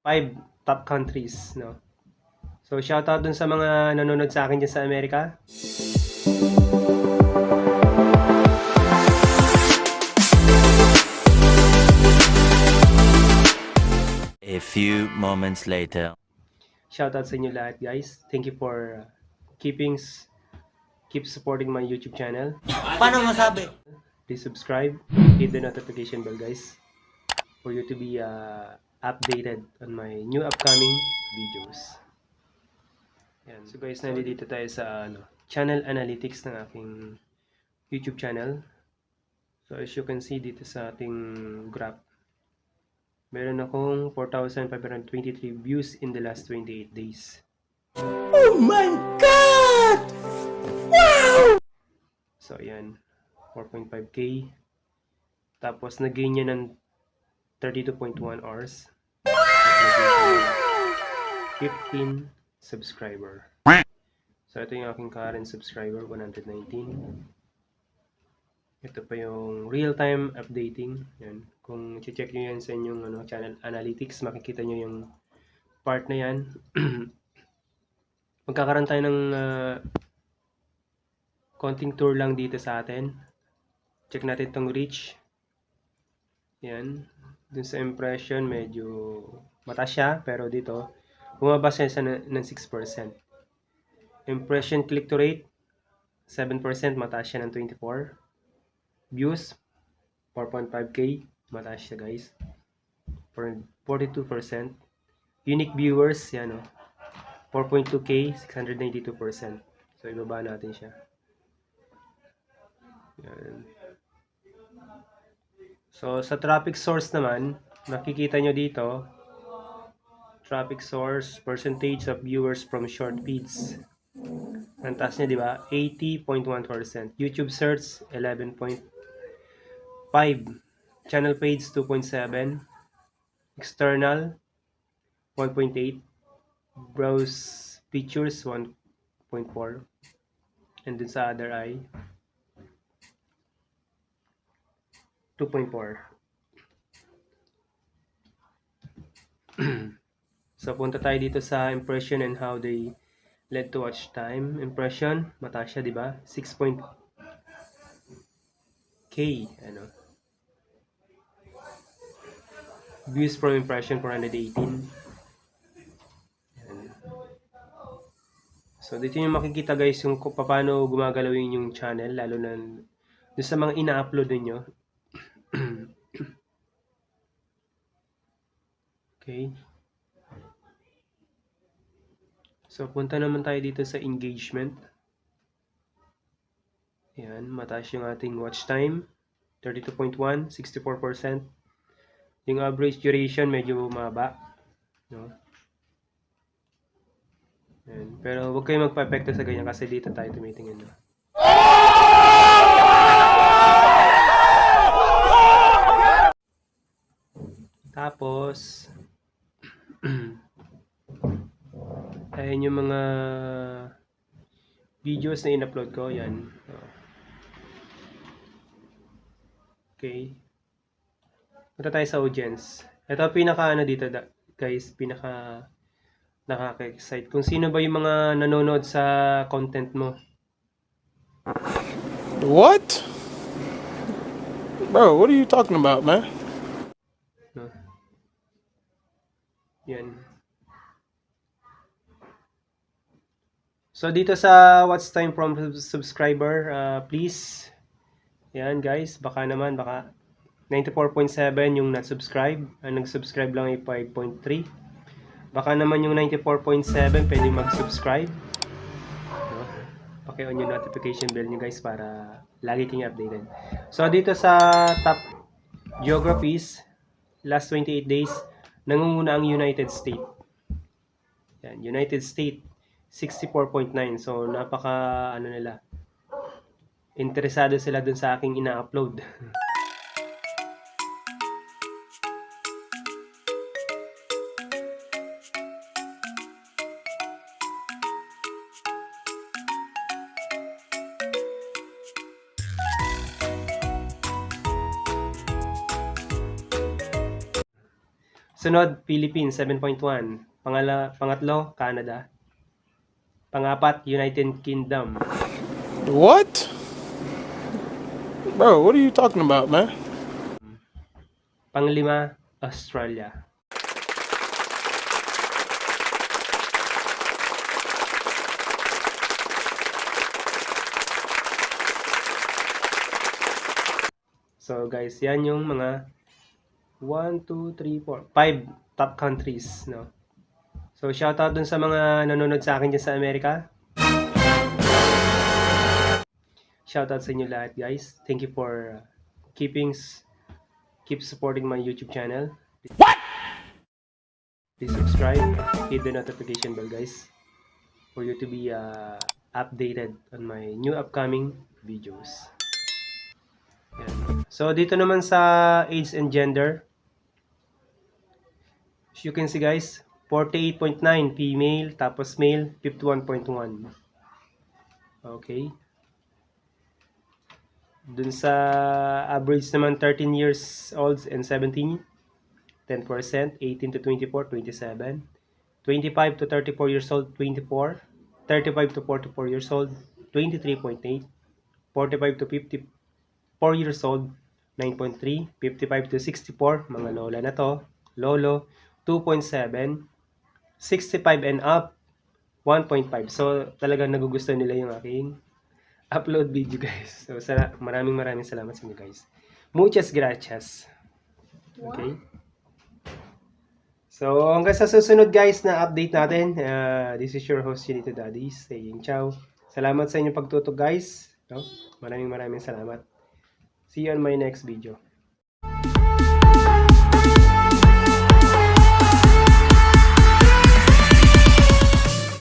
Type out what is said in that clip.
5 top countries, no? So, shoutout dun sa mga nanonood sa akin dyan sa Amerika. A few moments later. Shoutout sa inyo lahat, guys. Thank you for keep supporting my YouTube channel. Paano masabi? Please subscribe, hit the notification bell, guys, for you to be updated on my new upcoming videos. Yan. So guys, nandito tayo sa channel analytics ng aking YouTube channel. So as you can see dito sa ating graph, meron akong 4,523 views in the last 28 days. Oh my God! Wow! So ayan, 4.5k. Tapos nag-gain niya ng 32.1 hours. 15 subscriber. So ito yung aking current subscriber, 119. Ito pa yung real-time updating. Yan. Kung check nyo yan sa inyong channel analytics, makikita nyo yung part na yan. Magkakaroon tayo ng konting tour lang dito sa atin. Check natin tong reach. Yan. Dun sa impression, medyo mataas siya. Pero dito, bumaba siya ng 6%. Impression click-to rate, 7%. Mataas siya ng 24%. Views, 4.5k. Mataas siya, guys. 42%. Unique viewers, yan 4.2k, 692%. So, ibaba natin siya. Yan. So, sa traffic source naman, makikita nyo dito, traffic source, percentage of viewers from short feeds. Ang taas niya, di ba? 80.1%. YouTube search, 11.5. Channel page, 2.7. External, 1.8. Browse features, 1.4. And dun sa other eye, 2.4. So, punta tayo dito sa impression and how they led to watch time. Impression, mataas siya, di ba? 6.k. Views from impression, 418. Yan. So, dito yung makikita, guys, yung kung paano gumagalawin yung channel, lalo na dun sa mga ina-upload ninyo. Okay. So, punta naman tayo dito sa engagement. Ayan, mataas yung ating watch time. 32.1, 64%. Yung average duration, medyo maba. No? Ayan. Pero huwag kayong magpa-epekto sa ganyan kasi dito tayo tumitingin. No? Tapos, ayan yung mga videos na in-upload ko. Yan. Okay. Punta tayo sa audience. Ito pinaka dito guys, pinaka nakaka-excite. Kung sino ba yung mga nanonood sa content mo. What? Bro, what are you talking about, man? No? Yan. So dito sa watch time from subscriber, please. Yan guys, baka 94.7 yung not-subscribe. Ang nag-subscribe lang ay 5.3. Baka naman yung 94.7 pwede mag-subscribe. No? Paki-on yung notification bell nyo guys para lagi kayong updated. So dito sa top geographies, last 28 days, nangunguna ang United States. Yan, United States, 64.9. So napaka nila. Interesado sila dun sa aking ina-upload. Sunod, Philippines, 7.1. Pangatlo, Canada. Pangapat, United Kingdom. What? Bro, what are you talking about, man? Panglima, Australia. So guys, yan yung mga 1, 2, 3, 4, 5 top countries, no? So shoutout dun sa mga nanonood sa akin dyan sa Amerika. Shoutout sa inyo lahat, guys. Thank you for keep supporting my YouTube channel. What? Please subscribe, hit the notification bell, guys, for you to be updated on my new upcoming videos. Yan. So dito naman sa age and gender, as you can see guys, 48.9 female, tapos male 51.1. Okay. Dun sa average naman 13 years old and 17, 10%, 18 to 24, 27, 25 to 34 years old, 24, 35 to 44 years old, 23.8, 45 to 54 years old, 9.3, 55 to 64, mga lola na to, lolo, 2.7, 65 and up, 1.5. So, talagang nagugustuhan nila yung aking upload video, guys. So, maraming salamat sa inyo, guys. Muchas gracias. Okay? So, hanggang sa susunod, guys, na update natin. This is your host, Chinito Daddy, saying ciao. Salamat sa inyong pagtutok, guys. No? Maraming salamat. See you on my next video.